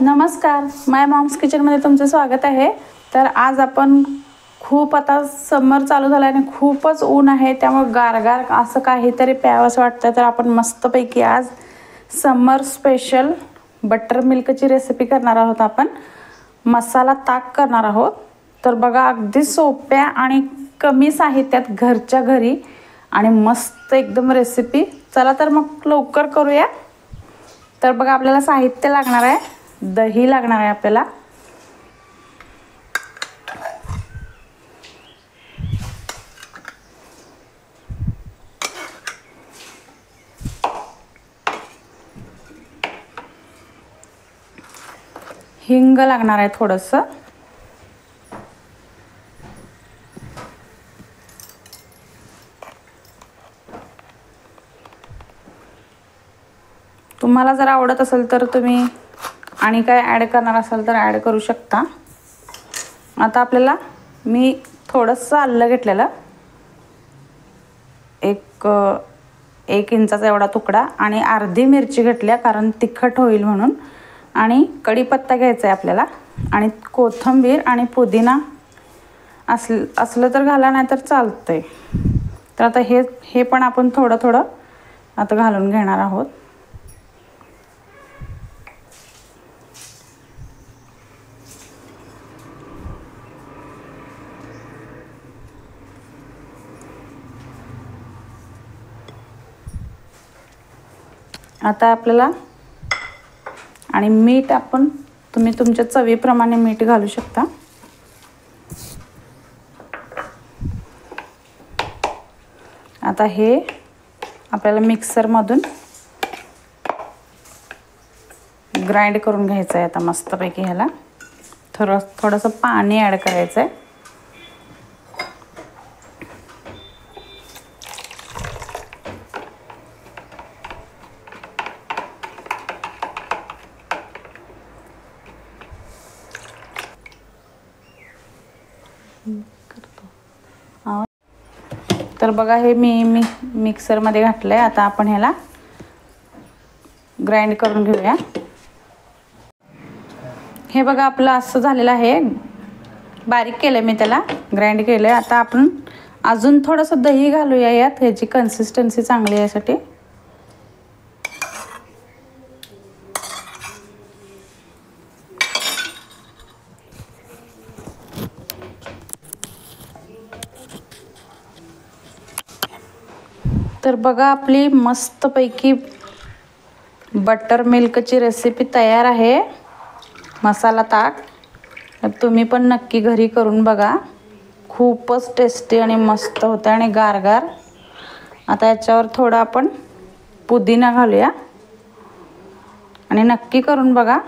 नमस्कार, माय मॉम्स किचनमध्ये तुमचं स्वागत आहे। तर आज आपण खूप आता समर चालू झाला आणि खूपच ऊन आहे, त्यामुळे गारगार असं काहीतरी प्यावंसं वाटतं। तर आपण मस्तपैकी आज समर स्पेशल बटर मिल्कची रेसिपी करणार आहोत। आपण मसाला ताक करणार आहोत। तर बघा, अगदी सोप्या आणि कमी साहित्यात घरच्या घरी आणि मस्त एकदम रेसिपी। चला तर मग लवकर करूया। तर बघा, आपल्याला साहित्य लागणार आहे, दही लागणार आहे आपल्याला, हिंग लागणार आहे थोडंसं, तुम्हाला जर आवडत असेल तर तुम्ही आणि काय ॲड करणार असाल तर ॲड करू शकता। आता आपल्याला मी थोडंसं आलं घेतलेलं, एक इंचाचा एवढा तुकडा, आणि अर्धी मिरची घेतल्या कारण तिखट होईल म्हणून, आणि कढीपत्ता घ्यायचा आहे आपल्याला, आणि कोथिंबीर आणि पुदिना असलं तर घाला, नाही तर चालतंय। तर आता हे पण आपण थोडं थोडं आता घालून घेणार आहोत। आता आपल्याला आणि मीठ तुम्ही तुमच्या चवीप्रमाणे मीठ घालू शकता। आता हे आपल्याला मिक्सरमधून ग्राइंड करून घ्यायचं आहे। आता मस्तपैकी ह्याला थोडंसं पाणी ॲड करायचं आहे। तर बघा, हे मी मिक्सरमध्ये घातलं आहे। आता आपण ह्याला ग्राइंड करून घेऊया। हे बघा, आपलं असं झालेलं आहे, बारीक केलं मी, त्याला ग्राइंड केलं आहे। आता आपण अजून थोडंसं दही घालूया यात, ह्याची कन्सिस्टन्सी चांगली यासाठी। तर बघा, आपली मस्तपैकी बटर मिल्कची रेसिपी तयार आहे, मसाला ताक। तर तुम्ही पण नक्की घरी करून बघा, खूपच टेस्टी आणि मस्त होतं आणि गारगार। आता याच्यावर थोडा आपण पुदिना घालूया आणि नक्की करून बघा।